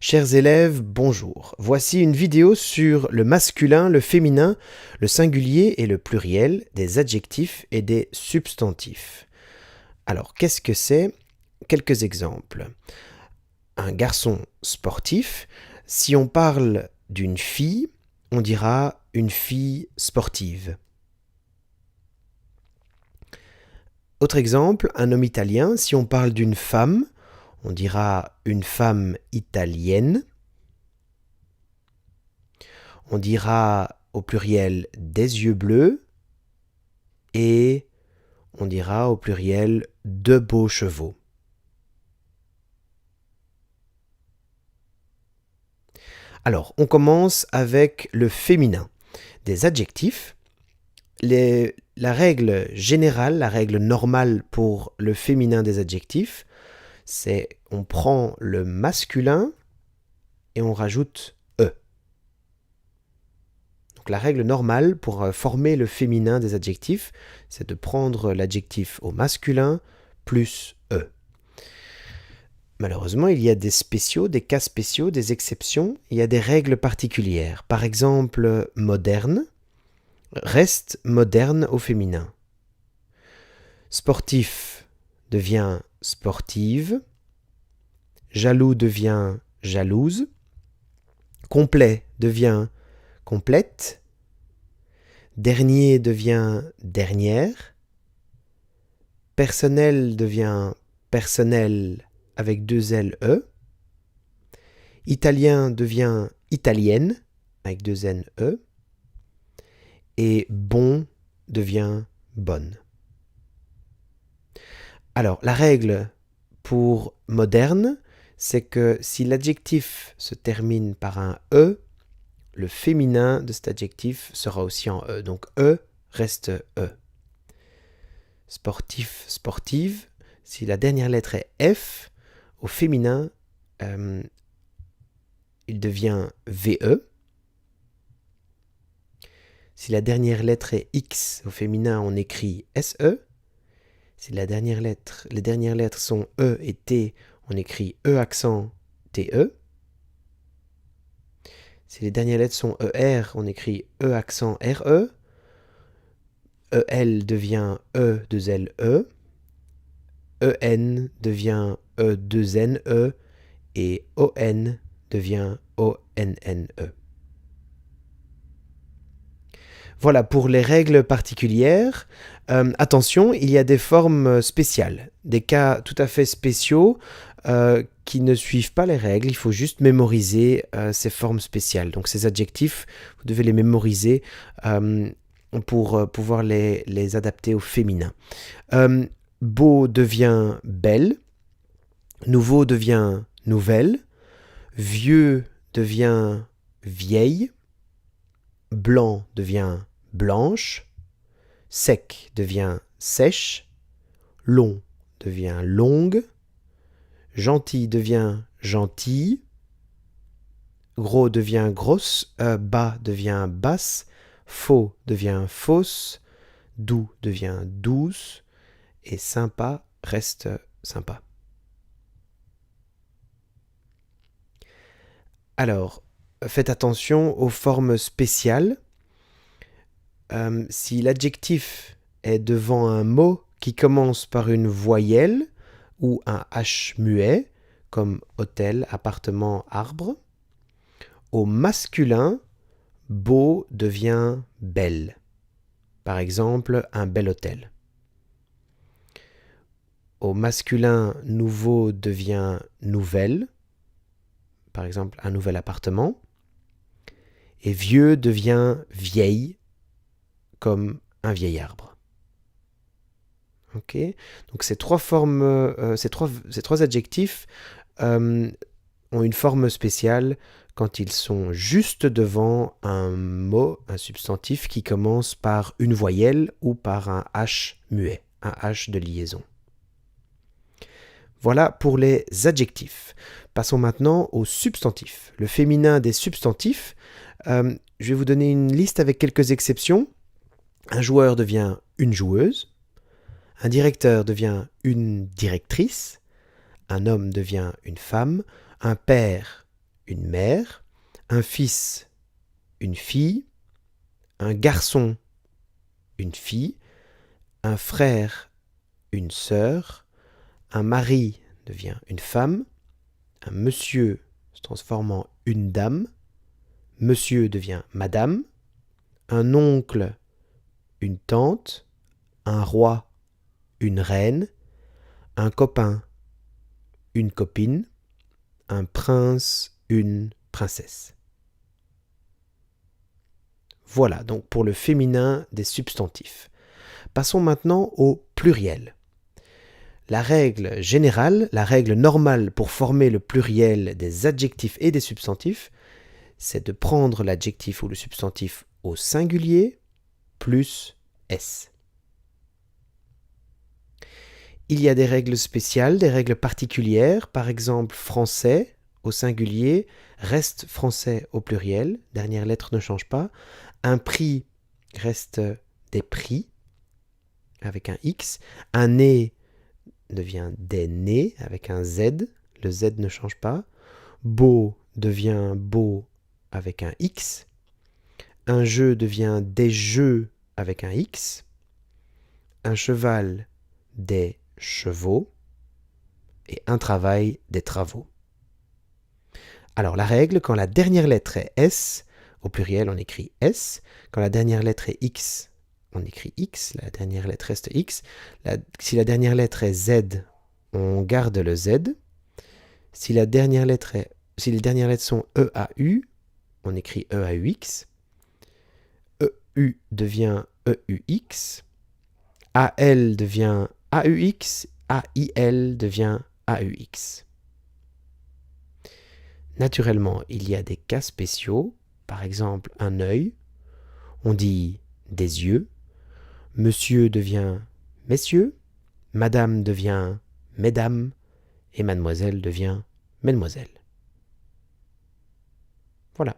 Chers élèves, bonjour. Voici une vidéo sur le masculin, le féminin, le singulier et le pluriel des adjectifs et des substantifs. Alors, qu'est-ce que c'est? Quelques exemples. Un garçon sportif, si on parle d'une fille, on dira une fille sportive. Autre exemple, un homme italien, si on parle d'une femme, on dira une femme italienne. On dira au pluriel des yeux bleus et on dira au pluriel de beaux chevaux. Alors, on commence avec le féminin. Des adjectifs. La règle générale, la règle normale pour le féminin des adjectifs, c'est on prend le masculin et on rajoute E. Donc la règle normale pour former le féminin des adjectifs, c'est de prendre l'adjectif au masculin plus E. Malheureusement, il y a des spéciaux, des cas spéciaux, des exceptions. Il y a des règles particulières. Par exemple, moderne reste moderne au féminin. Sportif devient sportive. Jaloux devient jalouse. Complet devient complète. Dernier devient dernière. Personnel devient personnel avec deux L, E. Italien devient italienne avec deux N, E. Et bon devient bonne. Alors, la règle pour moderne, c'est que si l'adjectif se termine par un E, le féminin de cet adjectif sera aussi en E. Donc E reste E. Sportif, sportive, si la dernière lettre est F, au féminin, il devient VE. Si la dernière lettre est X, au féminin, on écrit SE. Si les dernières lettres sont E et T, on écrit E accent TE. Si les dernières lettres sont ER, on écrit E accent RE. EL devient E2LE. EN devient E2NE. Et ON devient ONNE. Voilà pour les règles particulières. Attention, il y a des formes spéciales, des cas tout à fait spéciaux qui ne suivent pas les règles. Il faut juste mémoriser ces formes spéciales. Donc ces adjectifs, vous devez les mémoriser pour pouvoir les adapter au féminin. Beau devient belle. Nouveau devient nouvelle. Vieux devient vieille. Blanc devient blanche. Sec devient sèche. Long devient longue. Gentil devient gentille. Gros devient grosse. Bas devient basse. Faux devient fausse. Doux devient douce. Et sympa reste sympa. Alors, faites attention aux formes spéciales. Si l'adjectif est devant un mot qui commence par une voyelle ou un H muet, comme hôtel, appartement, arbre, au masculin, beau devient belle. Par exemple, un bel hôtel. Au masculin, nouveau devient nouvelle. Par exemple, un nouvel appartement. Et vieux devient vieille, comme un vieil arbre. Ok. Donc ces trois formes, ces trois adjectifs ont une forme spéciale quand ils sont juste devant un mot, un substantif qui commence par une voyelle ou par un H muet, un H de liaison. Voilà pour les adjectifs. Passons maintenant aux substantifs. Le féminin des substantifs, je vais vous donner une liste avec quelques exceptions. Un joueur devient une joueuse. Un directeur devient une directrice. Un homme devient une femme. Un père, une mère, un fils, une fille, un garçon, une fille, un frère, une sœur, un mari devient une femme, un monsieur se transforme en une dame, monsieur devient madame, un oncle, une tante, un roi, une reine, un copain, une copine, un prince, une princesse. Voilà donc pour le féminin des substantifs. Passons maintenant au pluriel. La règle générale, la règle normale pour former le pluriel des adjectifs et des substantifs, c'est de prendre l'adjectif ou le substantif au singulier plus S. Il y a des règles spéciales, des règles particulières, par exemple français au singulier reste français au pluriel, dernière lettre ne change pas. Un prix reste des prix avec un X. Un nez devient des nez avec un Z, le Z ne change pas. Beau devient beau avec un X. Un jeu devient des jeux avec un X. Un cheval, des chevaux. Et un travail, des travaux. Alors la règle, quand la dernière lettre est S, au pluriel on écrit S. Quand la dernière lettre est X, on écrit X. La dernière lettre reste X. Si la dernière lettre est Z, on garde le Z. Si les dernières lettres sont EAU, on écrit EAUX. EU devient EUX. AL devient AUX. AIL devient AUX. Naturellement, il y a des cas spéciaux, par exemple un œil, on dit des yeux, monsieur devient messieurs, madame devient mesdames, et mademoiselle devient mesdemoiselles. Voilà.